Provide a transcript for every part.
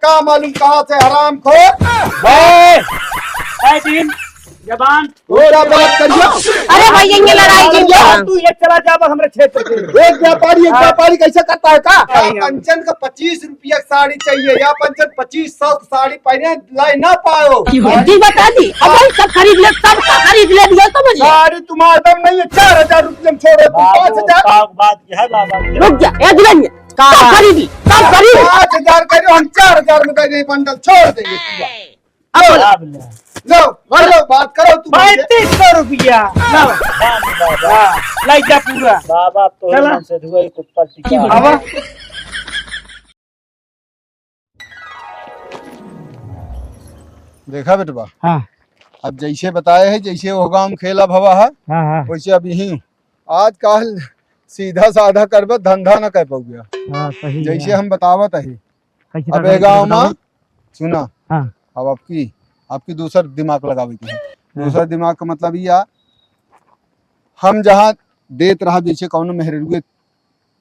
का मालूम कहाँ से हराम खो जबान क्या बात करियो। अरे भैया ये लड़ाई क्यों कर तू ये चला जा बस हमारे क्षेत्र के। एक व्यापारी कैसे करता है का पंचन का 25 रुपया साड़ी चाहिए या पंचन 2500 साड़ी पहने लाई ना पाओ। जी बता दी अब सब खरीद ले सब खरीद ले दिया तो मुझे साड़ी तुम्हारा दम नहीं है 4000 रुपये में छोड़े तुम 5000 बात यह है बाबा रुक जा एक दिन सब खरीदी सब खरीदी 5000 करो हम 4000 में दे देंगे बंडल छोड़ देंगे। लो बोलो बात करो तुम 3500 रुपया लाई जा पूरा बाबा तो चला। से धुआ ऊपर टिका अब देखा बेटवा हाँ अब जैसे बताए है जैसे होगा हम खेला भवा है हाँ हाँ वैसे अब यही हूँ। आज कल सीधा साधा करबे धंधा न कर पाऊ गया हाँ सही है। जैसे हम बतावत है कैसे अब लड़ाई गाँव बताओ? में सुना हाँ अब आपकी दूसर दिमाग लगावे की है। दूसरा दिमाग का मतलब ये हम जहाँ देत रहा जैसे कौन मेहरुए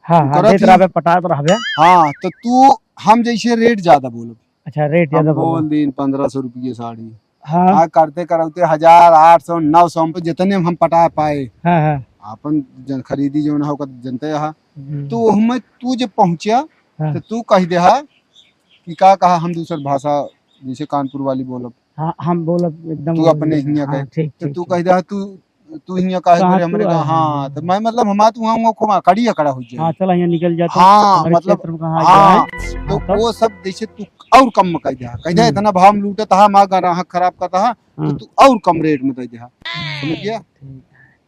हाँ हाँ करत देत ही। रहबे पटात रहबे। हाँ तो तू हम जैसे रेट ज्यादा बोलो अच्छा रेट हम ज्यादा बोल बोलो। दिन 1500 रुपये साड़ी हाँ हाँ करते करते 1000 800 900 पे जितने हम पटा पाए हाँ हाँ अपन खरीदी जो ना होगा जनते यहाँ हम्म, तो हमें तू जब पहुंचा हाँ। तो तू कह दे हा कि का कहा हम दूसर भाषा जैसे कानपुर वाली बोलब हाँ हम बोलो एकदम तू अपने हियां हाँ, कहे ठीक तो ठीक तू कह दे हा तू हियां काहे कहाँ करे तू हमरे आया? हाँ तो मैं मतलब हमा तू हम को खड़ी खड़ा हो हाँ जाए। चला यहाँ निकल जाता हाँ हमारे मतलब क्षेत्र में कहाँ हाँ जाए। तो हाँ, वो सब जैसे तू और कम में कह दे इतना भाव में लूटे था माँ ग्राहक खराब करता है तो हाँ। तू और कम रेट में दे दे समझ गया।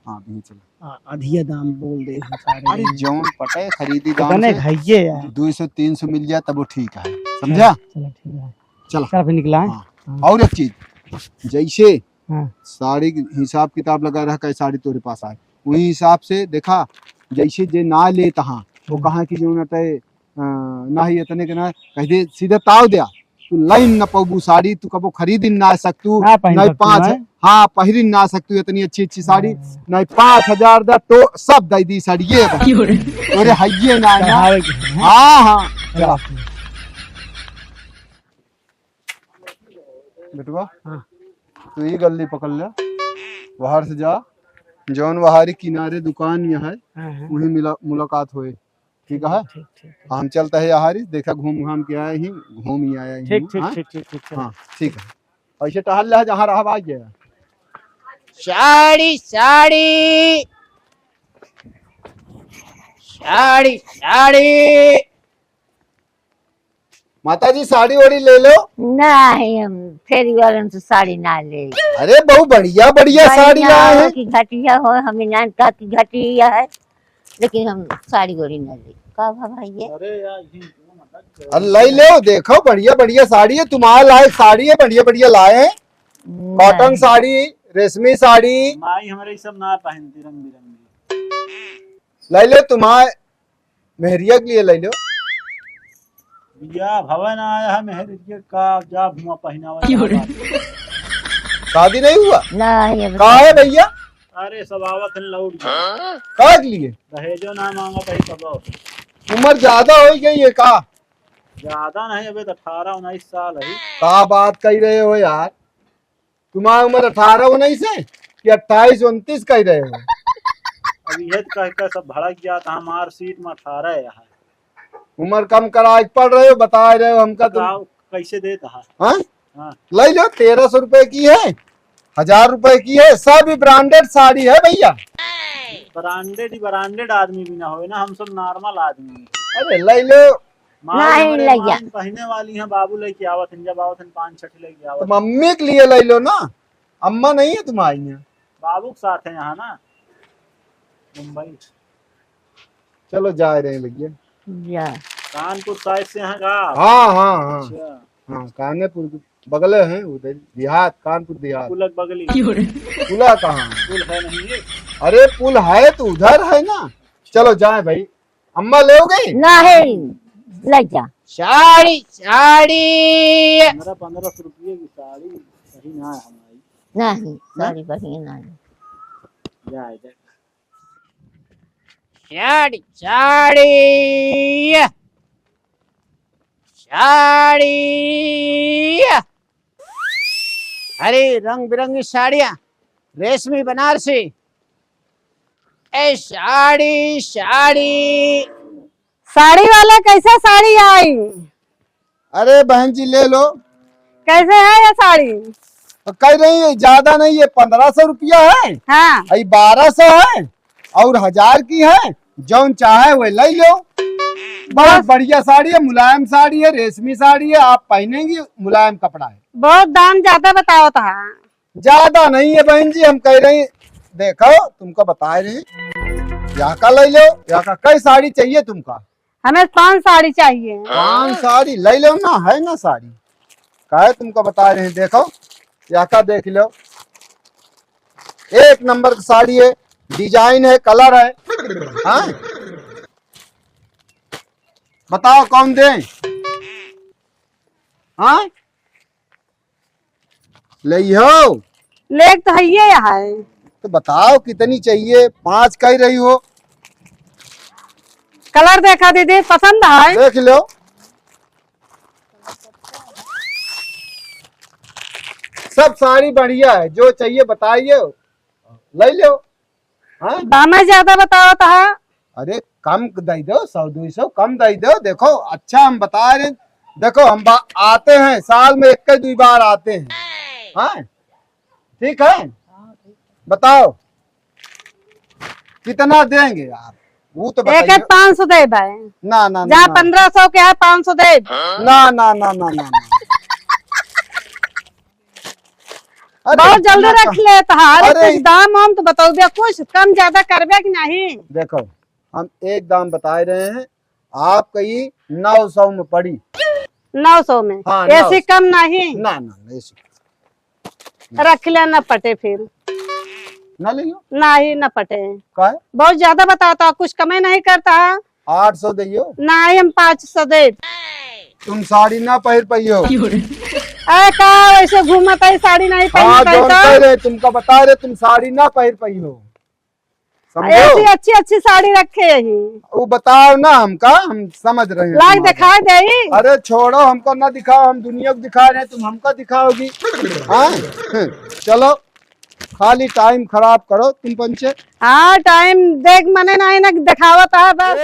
हाँ भी चला अधिया दाम बोल दे सारे अरे जौन पटे खरीदी दाम तने से खाइए यार 200-300 मिल जाए तब वो ठीक है समझा। चलो ठीक है चला चल फिर निकला है। हाँ। और एक चीज जैसे हाँ साड़ी की हिसाब किताब लगा रहा है साड़ी तेरे पास आए वही हिसाब से देखा जैसे जे ना ले तहाँ वो कहाँ की जो नते ना ही इतने के ना कह दे सीधे ताव दिया तू लाइन न पबू साड़ी तू कबो खरीदी ना सकतू ना पहन नहीं सकतू, 5 है? हाँ पहरी ना सकतू इतनी अच्छी अच्छी साड़ी नहीं 5000 दा तो सब दे दी साड़ी ये अरे हइये ना ना चढ़ावे के हैं। हाँ हाँ चला बेटवा हाँ। तो ये गल्ली पकड़ ले बाहर से जा जौन वहारी किनारे दुकान यहाँ है हाँ, हाँ, वही मुलाकात होए ठीक है। ठीक ठीक हम चलता है यहाँ देखा घूम घाम के आए ही घूम ही आया ही ठीक ठीक हाँ? ठीक ठीक ठीक हाँ ठीक है ऐसे टहल रहा जहाँ रहा आ गया साड़ी साड़ी साड़ी साड़ी माता जी साड़ी वाड़ी ले लो। नहीं हम फेरी वालन से साड़ी ना ले अरे बहुत बढ़िया बढ़िया साड़ी लाए हैं की घटिया हो हमें नान का की घटिया है लेकिन हम साड़ी गोरी ना ले का भाई ये अरे यार अरे ले लो देखो बढ़िया बढ़िया साड़ी है तुम्हारा लायक साड़ी है बढ़िया बढ़िया लाए हैं कॉटन साड़ी रेशमी साड़ी माई हमारे ये सब ना पहनती रंग बिरंगी ले लो तुम्हारे मेहरिया के लिए ले लो। भैया भवन आया है मेहर का जा भुआ पहनावा शादी नहीं हुआ नहीं अब कहा है भैया अरे सब आवत लौट कहा के लिए दहेजो ना मांगा कहीं कब उम्र ज्यादा हो गई है का ज्यादा नहीं अबे तो 18-19 साल है का बात कह रहे हो यार तुम्हारी उम्र 18-19 है कि 28-29 कह रहे हो। अब ये कह कर सब भड़क गया था हमार सीट में 18 है यहाँ उम्र कम करा पढ़ रहे हो बता रहे हो हमका तुम बताओ कैसे देता है हाँ हाँ ले लो 1300 रुपए की है 1000 रुपए की है सब ब्रांडेड साड़ी है भैया। ब्रांडेड आदमी भी ना हो ना हम सब नॉर्मल आदमी हैं। अरे ले लो माँ नहीं हमारे लग गया। माँ पहने वाली हैं बाबू लेके आवत हैं जब आवत हैं 5-6 लेके तो आवत मम्मी के लिए ले लो ना अम्मा नहीं है तुम्हारी यहाँ। बाबू के साथ है यहाँ ना मुंबई चलो जा रहे हैं भैया। जा कानपुर साइड से यहाँ का हाँ हाँ हाँ अच्छा हाँ कानपुर बगले हैं उधर देहात कानपुर देहात। पुलक बगली पुला कहाँ पुल है नहीं ये अरे पुल है तो उधर है ना। चलो जाए भाई अम्मा ले गई नहीं ले जा साड़ी साड़ी 1500 रुपये की साड़ी सही ना है हमारी नहीं साड़ी बढ़िया नहीं जाए जाए साड़ी साड़ी साड़ी, अरे रंग बिरंगी साड़ियां, रेशमी बनारसी, ए साड़ी साड़ी। साड़ी वाला कैसे साड़ी आई? अरे बहन जी ले लो। कैसे है ये साड़ी? कह रही है ज्यादा नहीं है, 1500 रुपया है, हाँ 1200 है और 1000 की है, जौन चाहे वो ले लो। बहुत बढ़िया साड़ी है, मुलायम साड़ी है, रेशमी साड़ी है, आप पहनेंगी, मुलायम कपड़ा है। बहुत दाम ज्यादा बताओ था। ज्यादा नहीं है बहन जी, हम कह रहे हैं देखो तुमको बता रहे हैं, यहाँ का ले लो। यहाँ का कई साड़ी चाहिए तुमका? हमें 5 साड़ी चाहिए। 5 साड़ी ले लो ना, है ना साड़ी का है, तुमको बता रहे हैं। देखो यहाँ का देख लो, एक नंबर की साड़ी है, डिजाइन है, कलर है। हाँ बताओ कौन दें? हाँ ले हो लेग तो है ये यहाँ है। तो बताओ कितनी चाहिए? 5 कह रही हो। कलर देखा दीदी, पसंद है? देख लो। सब साड़ी बढ़िया है, जो चाहिए बताइए ले लो। हाँ दाम ज्यादा बताओ था। अरे कम दे दो, 100-200 कम दे दो। देखो अच्छा हम बता रहे हैं, देखो हम आते हैं साल में 1-2 बार आते हैं। हाँ ठीक है, बताओ कितना देंगे आप? वो तो एक बताइए। 500 दे भाई। ना ना जहाँ ना 1500 के है 500 दे। ना ना ना ना ना। अरे बहुत जल्दी इतना रख ले तो हाल अरे कुछ दाम हम तो बताओ दे, कुछ कम ज्यादा करबे कि नहीं? देखो हम एक दाम बता रहे हैं, आपका ये 900 में पड़ी। 900 में? हाँ, ऐसी कम नहीं? ना ना ऐसे रख ले न पटे फिर। ना लियो नहीं न पटे, का है? बहुत ज्यादा बताता, कुछ कमे नहीं करता। 800 दियो। नहीं हम 500 दे। तुम साड़ी ना पहन पाइयो। अरे का ऐसे घूमता है, साड़ी नहीं हाँ पहनता जोन कह रहे तुमको बता रहे, तुम साड़ी ना पहन पाइयो, ऐसी समझो। अच्छी अच्छी साड़ी रखे यही। वो बताओ ना हमका, हम समझ रहे हैं। लाग तुम्हारा। दिखाई दे। अरे छोड़ो, हमको ना दिखाओ, हम दुनिया को दिखा रहे हैं, तुम हमको दिखाओगी। हाँ चलो खाली टाइम खराब करो तुम पंचे। हाँ टाइम देख मने नहीं ना दिखावत है बस।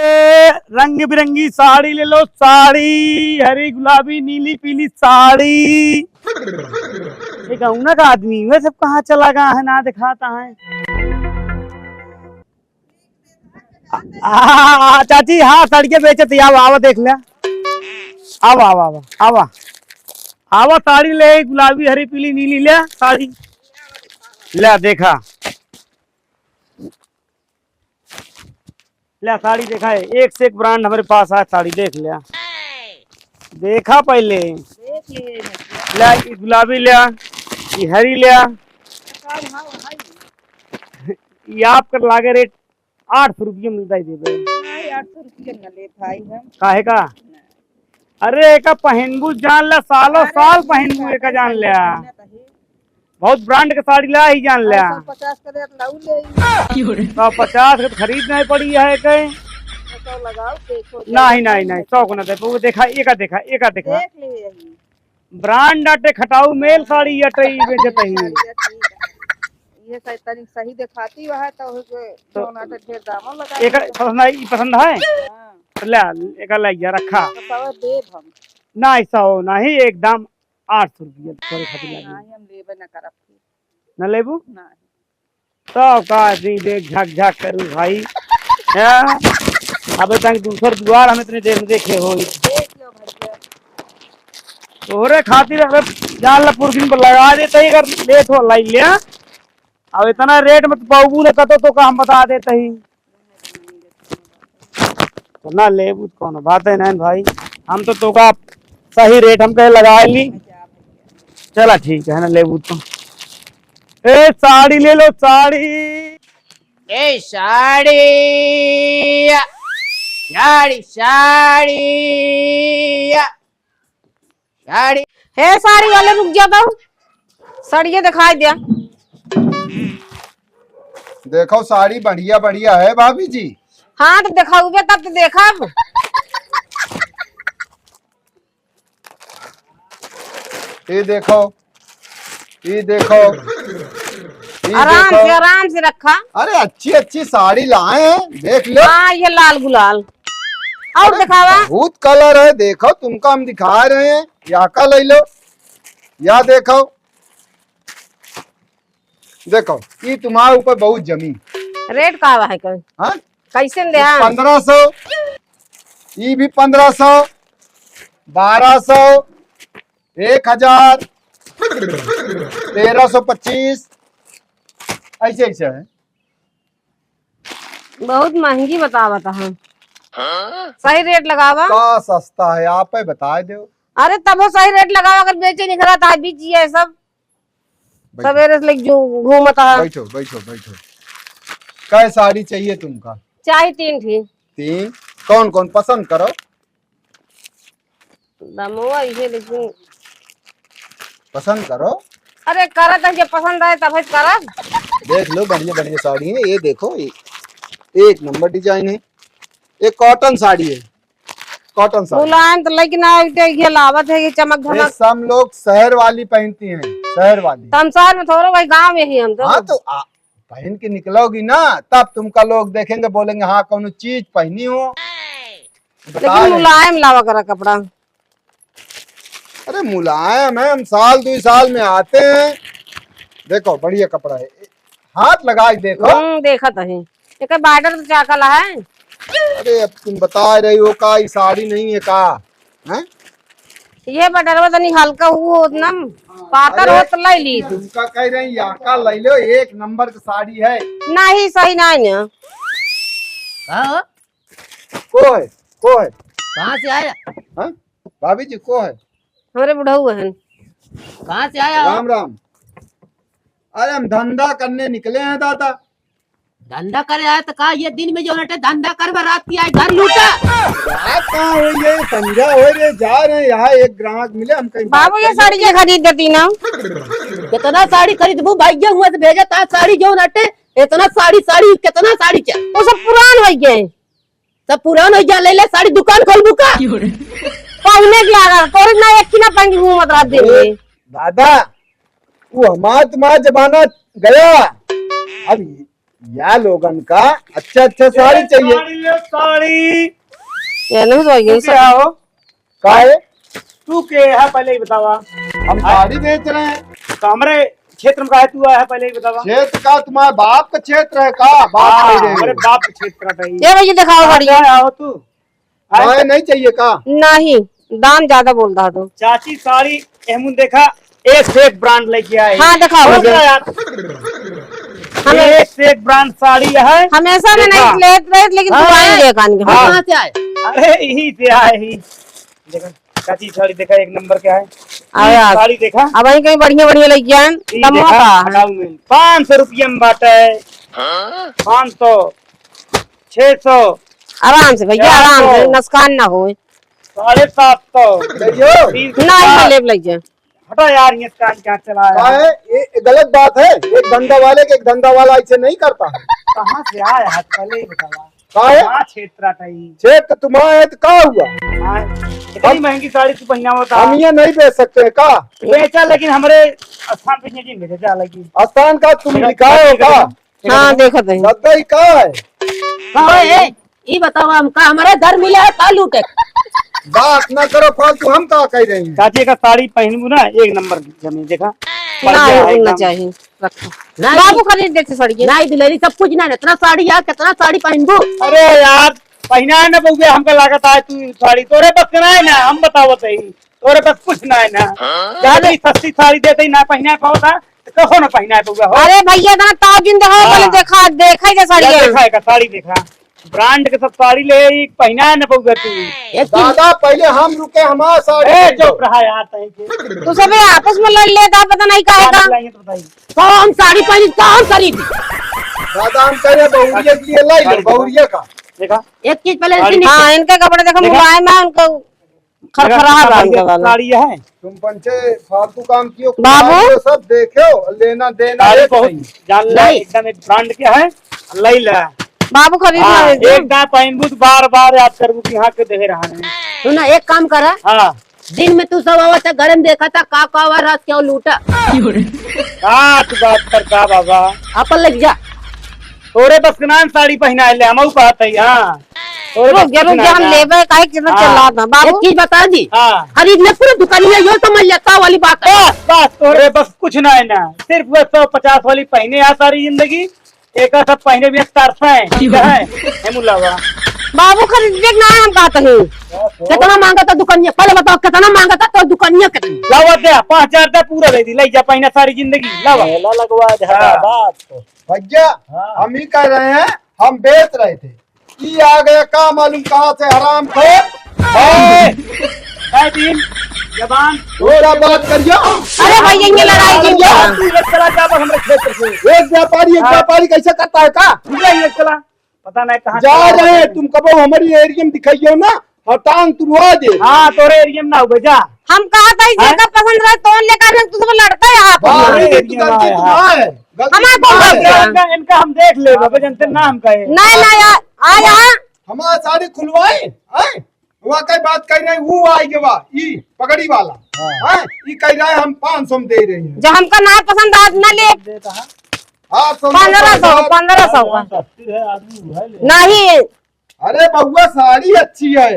रंग बिरंगी साड़ी ले लो, साड़ी हरी गुलाबी नीली पीली साड़ी। एक औना का आदमी वह सब कहाँ चला गया है, ना दिखाता है। चाची हाँ सड़के बेचती, आओ आओ देख ले, आओ आओ आओ आओ आओ साड़ी ले, गुलाबी हरी पीली नीली ले साड़ी ले, देखा ले साड़ी देखा है, एक से एक ब्रांड हमारे पास है, साड़ी देख लिया, देखा पहले ले, ये गुलाबी ले, ये हरी ले, ये आपका लागे रेट 800 रुपये मिलता है। दे 800 रुपये न ले भाई हम। काहे का? अरे एक पहनबू जान ले, सालों साल पहनबू एक जान ले, बहुत ब्रांड के साड़ी ला ही जान ले। 150 का रेट लाऊ ले। 150 के खरीद नहीं पड़ी है कहीं। 100 लगाओ देखो। नहीं नहीं नहीं 100 को ना दे, वो देखा एक देखा देख ले यही। ब्रांड अटे खटाऊ मेल साड़ी अटे बेचते ही। ये तनिक सही दिखाती है तो सोना तो ढेर दाम लगा। एक पसंद है हां तो ले, एक ले रखा तो देव हम। ना ऐसा हो नहीं, एकदम 800 रुपये थोड़े खातिर लगी। नहीं हम लेबे न करब। न लेबू नहीं तो का देख झक झक करू भाई। अब तक दूसर द्वार हम इतने देर में देखे हो, देख लो भैया। तोहरे खातिर अगर जान ला पुरखिन पर लगा देते ही, अगर लेट हो लाई लिया। अब इतना रेट में पाऊ ने कतो तो का हम बता देते ही, तो ना लेबू कौन बात है। नहीं भाई हम तो का सही रेट हम कहे लगा ली। चला ठीक है ना, लेबू तो ए साड़ी ले लो साड़ी। ए साड़ी साड़ी साड़ी साड़ी। हे साड़ी वाले रुक जाता हूँ, साड़ियाँ दिखाई दिया। देखो साड़ी बढ़िया बढ़िया है भाभी जी। हाँ तो दिखाओगे तब तो देखा। ये देखो, ये देखो, ये देखो। आराम से रखा। अरे अच्छी अच्छी साड़ी लाए हैं, देख लो। हाँ ये लाल गुलाल और अरे दिखावा। बहुत कलर है, देखो तुमको हम दिखा रहे हैं। या का ले लो, या देखो, देखो ये तुम्हारे ऊपर बहुत जमी। रेट का है कोई? हाँ कैसे दे? 1500, ये भी 1500, 1200, 1000, 1325, ऐसे ऐसे है। बहुत महंगी बतावा था हम। सही रेट लगावा। का सस्ता है, आप ही बता दो। अरे तब वो सही रेट लगावा, अगर बेचे नहीं खरा था बीच है सब सवेरे से जो घूमता है। बैठो बैठो बैठो। क्या साड़ी चाहिए तुमका? चाहे 3 थी। 3? कौन कौन पसंद करो। दमोआ ये लेकिन पसंद करो। अरे करत है, जब पसंद आए तब करत। देख लो, बढ़िया बढ़िया साड़ी है। ये देखो, एक नंबर डिजाइन है। ये कॉटन साड़ी है, कॉटन साड़ी। मुलायम तो लेकिन ये लावत है, ये चमक ये धमक। सब लोग शहर वाली पहनती हैं, शहर वाली। तमसार में थोड़ा भाई, गांव में ही हम तो। हाँ तो पहन के निकलोगी ना, तब तुमका लोग देखेंगे, बोलेंगे हाँ कौन चीज पहनी हो। लेकिन मुलायम लावा करा कपड़ा। अरे मुलायम है, हम साल 2 साल में आते हैं। देखो बढ़िया कपड़ा है, हाथ लगा के देखो। देखा तो है, एक बॉर्डर तो चाकला है। अरे अब तुम बता रही हो का ये साड़ी नहीं है का है? ये बॉर्डर तो नहीं हल्का हुआ उतना पातर हो तो ले ली तू। तुमका कह रहे हैं याका ले लो, एक नंबर की साड़ी है। नहीं सही नहीं ना। को है, को है? कहाँ से आया? हाँ भाभी जी को है? हमारे बुढ़ऊ है। कहाँ से आया? राम राम। अरे हम धंधा करने निकले हैं दादा। धंधा करे आया तो कहा ये दिन में जो नटे धंधा कर रात की आए घर लूटा। रात कहाँ हो ये, संध्या हो रही, जा रहे हैं। यहाँ एक ग्राहक मिले, हम कहीं बाबू ये साड़ी के खरीद देती ना। कितना साड़ी खरीदबू भाग्य हुआ तो भेजा था साड़ी जो नटे। इतना साड़ी साड़ी कितना साड़ी चाहिए? वो सब पुरान हो गए, सब पुरान हो जा। ले ले साड़ी दुकान खोल बुका पहने के लगा तो ना एक ना पहन घूमत रात दिन में। दादा वो हमारा तुम्हारा जमाना गया। अब या लोगन का अच्छा अच्छा साड़ी चाहिए। साड़ी ये नहीं तो ये क्या हो? का है? तू के है पहले ही बतावा। हम साड़ी बेच रहे हैं। तो हमारे क्षेत्र में का है तू है पहले ही बतावा। क्षेत्र का तुम्हारे बाप का क्षेत्र है का? बाप हाँ, कह रहे हमारे हो। बाप के क्षेत्र का है। ये भैया दिखाओ गाड़ी। आओ तू। माए नहीं चाहिए का? नहीं दाम ज्यादा बोलता तो। चाची साड़ी एहमुन देखा, एक से एक ब्रांड लेके आए। हाँ दिखाओ हो मुझे। गया यार। हमें एक से एक ब्रांड साड़ी है। हमेशा में नहीं लेते रहे, लेकिन तू आएंगे कान के। कहाँ से आए? अरे यही से आए ही। देखा चाची साड़ी देखा, एक नंबर क्या है। आए यार। साड़ी देखा, अब वही कहीं बढ़िया बढ़िया लेके आए। ये देखा, हटाऊ में 500 रुपये में बाटा है। 500, 600, आराम से भैया, आराम से, नुकसान ना हो। 750। नहीं ले लीजिए। हटा यार, ये कान क्या चला का है? ये गलत बात है। एक धंधा वाले के एक धंधा वाला ऐसे नहीं करता है। कहाँ से आया है पहले ही बतावा। का है? कहाँ क्षेत्र आता है? क्षेत्र तुम्हारा है तो का हुआ? हाँ, इतनी महंगी साड़ी तू पहना होता हम ये नहीं बेच सकते का? बेचा, लेकिन हमारे स्थान पे नहीं बेचा लगी। स्थान का तुम लिखाए हो का? हाँ देखो तो दादा ही का है? ये बतावा हमका हमारे घर मिला है का लूटे? बात ना करो फालतू, हम का कह रहे हैं। चाची का साड़ी पहनू ना, एक नंबर जमीन देखा। नहीं होना चाहिए। रखो बाबू खरीद देते साड़ी। नहीं दिलेरी सब कुछ ना, इतना साड़ी यार कितना साड़ी पहनबू? अरे यार पहना है ना बहुए, हमका लागत है तू साड़ी तोरे पास ना है ना, हम बताओ सही तोरे पास कुछ ना है ना। ज्यादा सस्ती साड़ी देते ना पहना पाओ था तो कहो ना पहना है बहुआ हो। अरे भैया ना ताजुन देखो, पहले देखा देखा ही साड़ी क्या है। देखा है का साड़ी देखा, ब्रांड के सब साड़ी ले पहना है ना बहुआ तू। दादा पहले हम रुके, हमारा साड़ी ए दे दो। चुप रहा यार तहीं के। तू सब आपस में लड़ लेता, पता नहीं क्या कहेगा। लाएंगे तो बताइए। कौन साड़ी पहनी कौन खरीदी? दादा हम कह रहे हैं बहुरिया के लिए लाई लो, बहुरिया का। देखा एक चीज पहले साड़ी- इनसे हाँ इनके कपड़े देखो, देखा? मुलायम है, उनको खरखरा रहा है इनका वाला। साड़ी है तुम पंचे फालतू काम कियो बाबू। सब देखो, लेना देना साड़ी एक बहुत नहीं। जान ले, नहीं। एकदम एक ब्रांड क्या है ले ला। बाबू खरीदना हाँ, है एक दाम पहनबू तो बार बार याद करबू कि हाँ के दे रहा है। सुना एक काम करा, हाँ दिन में तू सब आवत है घर में देखा था का हुआ रात क्यों लूटा तू बात करता बाबा अपन लग जा तोरे बस के नाम साड़ी पहना ले हम बात है। हाँ रुक जा हम लेबे काहे कितना चल रहा था एक बाबू। चीज बता दी हाँ खरीदने पूरी दुकानिया यो तो मिल जाता वाली बात है। बस तोरे बस कुछ ना है ना, सिर्फ वो 150 वाली पहने आ सारी जिंदगी, एक सब पहने भी तरफा है ठीक है मुलावा। बाबू खरीद ना हम कहते हैं। कितना मांगा था दुकानिया पहले बताओ कितना मांगा था तो दुकानिया कितनी लावा दे 5000 दे पूरा दे दी ले जा पहना सारी जिंदगी लावा लगवा दे बात भैया हम ही कह रहे हैं, हम बेच रहे थे, ये आ गया का मालूम कहाँ से हराम दिन जबान थोड़ा बात करियो। अरे भैया ये लड़ाई क्यों किया? चला जा हमारे क्षेत्र से एक व्यापारी कैसे करता है का? चला पता नहीं कहाँ जा रहे हैं तुम, कब हमारी एरिया में दिखाइयो ना और टांग तुरवा दे। हाँ तोरे एरिया में ना हो जा। हम कहा था जगह पसंद रहा तो लेकर तुझसे तो लड़ता है यहाँ पर। गलती तुम्हारा है, हमारा कौन गलती है? इनका हम देख ले बाबा जनते नाम का है। नहीं नहीं आ यहाँ हमारा साड़ी खुलवाए वहाँ कई बात कही नहीं, वो आएगी वहाँ ई पगड़ी वाला ये कह रहा है हम 500 में दे रहे हैं। जो हमका ना पसंद आज न ले 1500 का नहीं। अरे बहुआ साड़ी अच्छी है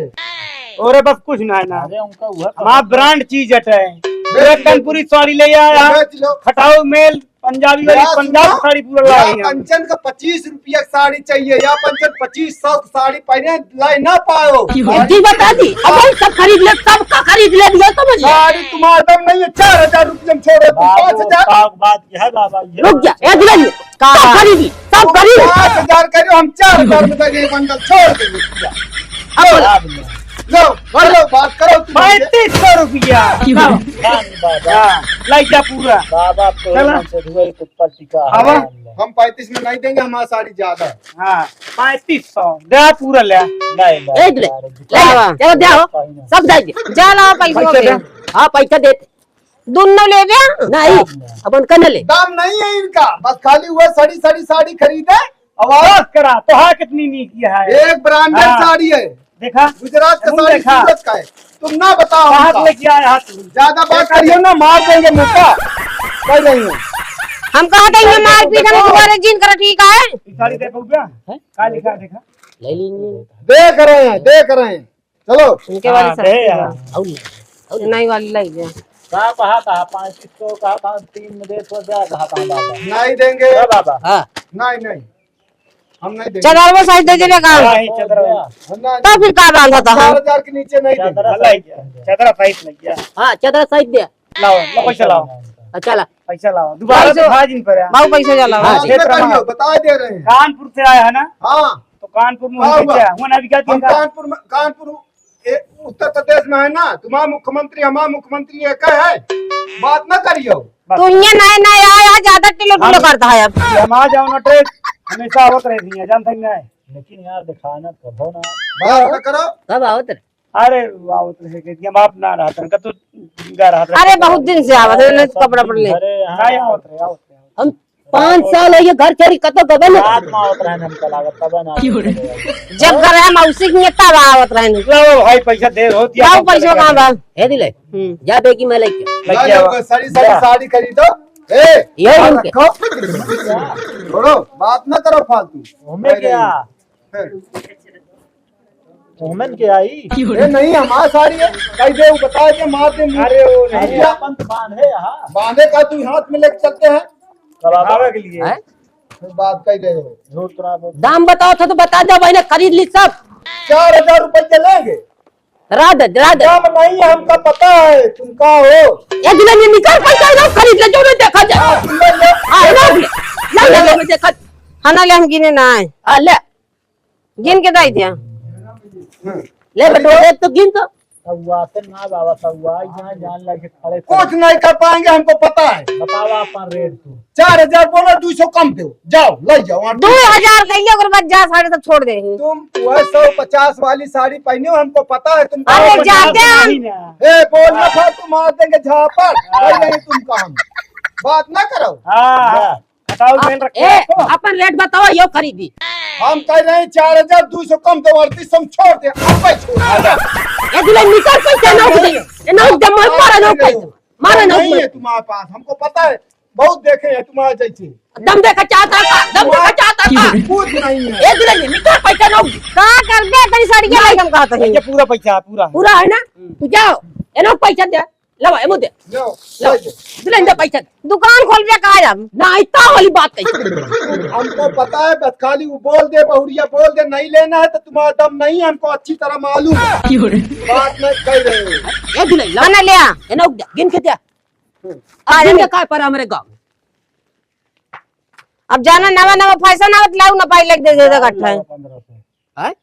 और बस कुछ ना है ना हमारा ब्रांड चीज है। कानपुरी साड़ी ले आया खटाऊ मेल पंजाबी वाली पंजाब साड़ी पूरा लाई है। पंचन का 25 रुपया साड़ी चाहिए या पंचन 2500 साड़ी पहने लाई ना पाओ। जी बता दी अब सब खरीद ले सब का खरीद ले दिया समझ ले साड़ी तुम्हारा दम नहीं है, 4000 रुपये में छोड़ो तुम 5000 बात है बाबा रुक जा एक दिन सब खरीदी सब खरीद 5000 करो हम 4000 में देंगे बंडल छोड़ देंगे। लो बोलो बात करो 3500 रुपया लाई जा पूरा बाबा ऊपर टिका हम 35 में नहीं देंगे, हमारा साड़ी ज्यादा है। हाँ 3500 दे पूरा ले एक ले चलो दे सब दे दे जा लाओ पैसे हाँ पैसा देते दोनों ले गया नहीं अब उनका न ले दाम नहीं है इनका, बस खाली हुआ साड़ी खरीदे। आवाज करा तो हाँ कितनी नी किया है। एक ब्रांडेड साड़ी है, देखा गुजरात का साड़ी देखा सूरत का है, तुम ना बताओ हाथ हमका। लेके आया हाथ ज्यादा बात करियो ना मार देंगे मुक्का कह रही हूँ। हम कहा था ये मार पीट हम तुम्हारे जीन कर ठीक है। साड़ी देखो क्या क्या लिखा देखा ले लीजिए देख रहे हैं चलो उनके वाली सस्ती नहीं वाली लाई जा कहा 500 कहा 3 में दे तो बाबा नहीं देंगे बाबा हाँ नहीं हम नहीं देंगे। चदर वो साइज दे दे काम तो फिर का बांधा था हम 4000 के नीचे नहीं देंगे। चदरा साइज लग गया। हाँ चदरा साइड दे लाओ पैसा लाओ चला पैसा लाओ दोबारा से भाज इन पर बाबू पैसे चला हाँ, इसमें करियो बता दे रहे हैं। कानपुर से आया है ना हाँ तो कानपुर में हाँ, हुआ। अभी क्या हम कानपुर उत्तर प्रदेश में है ना, तुम्हारा मुख्यमंत्री हमारा मुख्यमंत्री एक है, बात ना करियो। तो ये नए आया ज्यादा टिलो करता है अब हमारा जाओ ना ट्रेन हमेशा आवत रहती है जानते हैं। लेकिन यार दिखाना करो ना बात ना करो। कब आओ तेरे अरे आवत रहे के हम आप ना रहते का तो गा रहा था। अरे बहुत दिन से आवत है कपड़ा पर ले अरे काय आवत रहे हम 5 साल है ये घर चोरी कतो गबे ना रात में आवत रहने हमका लागत तब ना जब घर है मौसी की तब आवत रहने लो भाई पैसा दे हो दिया जाओ पैसा कहां बा हे दिले जा बेकी मैं लेके लग गया जाओ, साड़ी खरीदो। ये उनके रखो छोड़ो बात ना करो फालतू। हमें क्या ओमन के आई ये नहीं हमारा साड़ी है, कह दे वो बता के मार दे मुंह। अरे वो नहीं भैया, पंत बांध है यहाँ बांधे का तू हाथ में लेके चलते हैं, दिखावे के लिए हैं? फिर बात कह रहे हो। झूठ तुरा बोल दाम बताओ था तो बता दो मैंने खरीद ली सब 4000 रुपये लेंगे। रात दाम नहीं है हमका पता है, तुम का हो। एक दिन ये निकाल पैसा दो खरीद ले जो नहीं देखा जाए हां ले देखा खाना ले हम गिने ना आए ले गिन के दई दिया ले बेटा तो गिन तो सहुआ से ना बाबा सहुआ यहाँ जान लगे खड़े कुछ नहीं कर पाएंगे हमको पता है। बताओ अपन रेट तू 4000 बोलो 200 कम दो, जाओ ले जाओ। 2000 कहिए ओकर बाद जा साढ़े सब छोड़ दे तुम वह 150 वाली साड़ी पहने हो, हमको पता है तुम। अरे जाते हम ए बोल ना था तुम मार देंगे झापड़ नहीं तुम का हम बात ना करो। हाँ हटाओ मेल रखे ए अपन रेट बताओ यो खरीदी हम कह रहे हैं 4200 कम दो 3800 हम छोड़ दे अब भाई छोड़ ये दुल्हन निकल पैसा ना दे ये ना दे मारा ना पैसा मारा ना नहीं है तुम्हारे पास हमको पता है बहुत देखे हैं तुम्हारे जैसे दम देखा चाहता था दम देखा चाहता था कुछ नहीं है ये दुल्हन निकल पैसा ना कहाँ कर दे तेरी साड़ी के लायक हम कहा था ये पूरा पैसा पूरा पूरा है ना तू जाओ ये ना पैसा दे लो ये मुझे लो लो दुल्हन दे पैसा दुकान खोल के कहा जब ना इतना वाली बात कही हमको पता है बस खाली वो बोल दे बहुरिया बोल दे नहीं लेना है तो तुम्हारा दम नहीं है हमको अच्छी तरह मालूम है बात मैं कह रहे हो ये दुल्हन ला मैंने लिया ये ना गिन के दे आज में काय पर हमारे गांव अब जाना नवा नवा पैसा ना लाऊ ना पाई लग दे दे इकट्ठा है 1500 है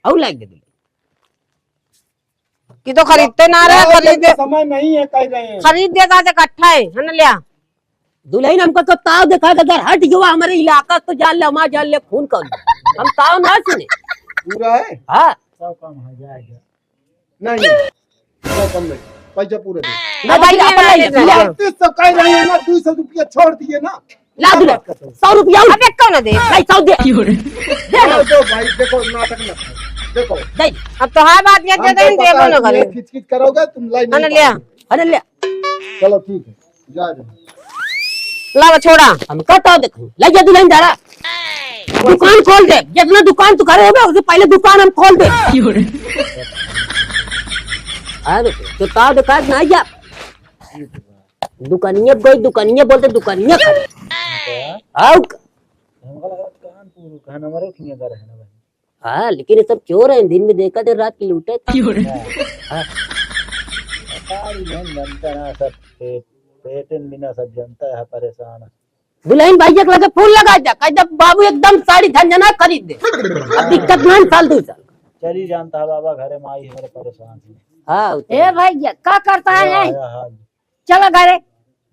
और लाइक दे कि तो खरीदते ना रहे खरीदे समय नहीं है कह रहे हैं खरीद देता है इकट्ठा है ना लिया दुल्हन हमको तो ताव देखा अगर हट गया हमारे इलाका तो जान ले हमारा जान ले खून कर हम ताव ना सुने पूरा है हाँ कम हो जाएगा नहीं कम नहीं पैसा पूरे दे ना भाई अपन ले ले 3800 कह रहे हैं ना 200 रुपया छोड़ दिए ना ला दुल्हन 100 रुपया अबे कौन दे भाई 100 दे दे ना दो भाई देखो नाटक मत करो देखो दे अब तो है बात ये दे दे देबो ना करे खिच खिच करोगे तुम लाई ना नहीं लिया अरे ले चलो ठीक है जा ला छोड़ा हम कहता देखो ले जा दुल्हन जा रहा दुकान खोल दे जितना दुकान तू करे होगा उससे पहले दुकान हम खोल दे अरे तो ताव देखा ना जा दुकानिया कोई दुकानिया बोलते दुकानिया आओ हमको लगा कान पूरा कहना मरे किया कर है ना भाई हाँ लेकिन ये सब चोर है दिन में देखा थे रात की लूटे सारी बहन जनता ना सब पेटन बिना सब जनता है परेशान दुल्हन भाई एक लगे फूल लगा जा कह जब बाबू एकदम साड़ी झंझना खरीद दे अब दिक्कत ना साल 2 साल चली जानता है बाबा घरे में आई हमारे परेशान थी हाँ ए भाई क्या करता है आया हाल चलो घरे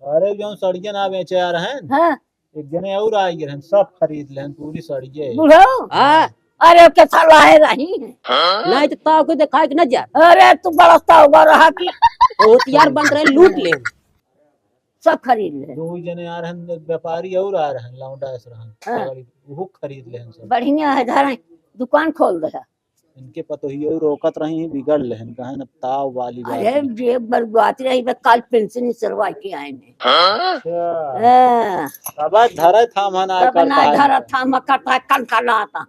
अरे जो सड़िया ना बेचे आ रहे हैं हाँ एक जने और आई गए सब खरीद लें पूरी सड़िए बुढ़ो हाँ अरे के साला है रही नहीं तो ताव को दिखाए कि न जा अरे तू बड़स्ता होगा रहा की तो हथियार बन रहे लूट ले सब खरीद ले दो जने आ रहे हैं व्यापारी और आ रहे हैं लौंडा ऐसे रहे वो खरीद ले सब बढ़िया है धर दुकान खोल दे इनके पतो ही और रोकत रही हैं बिगड़ लेहन कहा ना ताव वाली बात अरे ये बर्बाद रही मैं कल पेंशन सरवा के आए ने अच्छा अब धरा था मना तब ना धरा था मकटा कल खला आता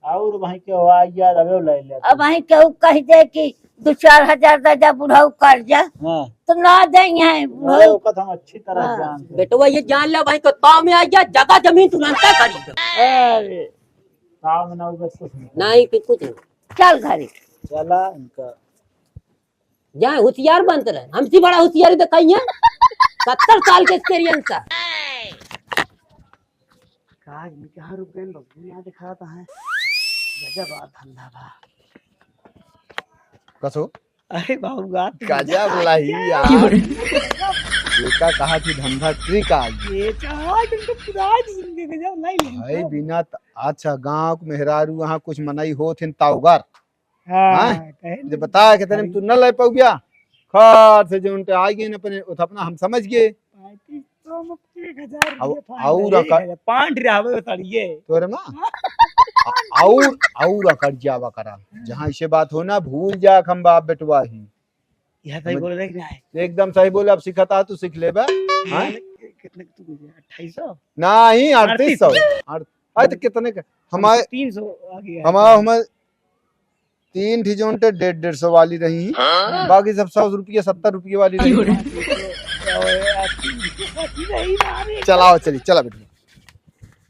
और वहीं के हवाई याद अबे ले ले अब वहीं केहू कह दे कि 2-4 हजार दे बुढ़ऊ कर्जा हां तो ना दे हैं अरे बुढ़ऊ ओकत हम अच्छी तरह जानते हैं बेटवा ये जान ले भाई तो ताव में आ जा जगह जमीन तुरंत खरीद अरे ताव में ना उगत कुछ नहीं नहीं कि कुछ नहीं चल घरे चला इनका जाए होशियार बनते रहे हमसे बड़ा होशियारी दिखाई है 70 साल के एक्सपीरियंस है काज में क्या रुपए बबुआ दिखाता है गजब धंधा बा कसो अरे बाबू गात गजब लही यार बेटा कहा कि धंधा ट्रिक आ ये चाहा तुमको पूरा जिंदगी गजब नहीं ले भाई बिना अच्छा गांव के मेहरारू वहां कुछ मनाई हो थिन ताउगर हां जे बता के तने तू न ले पाऊ गया खार से जो उनटे आ गए न अपने अपना हम समझ गए 3500 और पांच रहवे तड़िए तोरे ना और कर जावा करा जहां इसे बात हो ना भूल जा हम बाप बेटवा ही यह सही बोल रहे है एकदम सही बोले अब सिखाता तू सीख लेबे हां कितने तू 2800 नहीं 3800 अरे तो कितने का हमारे 300 आ गया हमारे 3 ठी जोन 150 वाली रही बाकी सब 100 रुपये 70 रुपये वाली रही चलाओ चली चला बेटा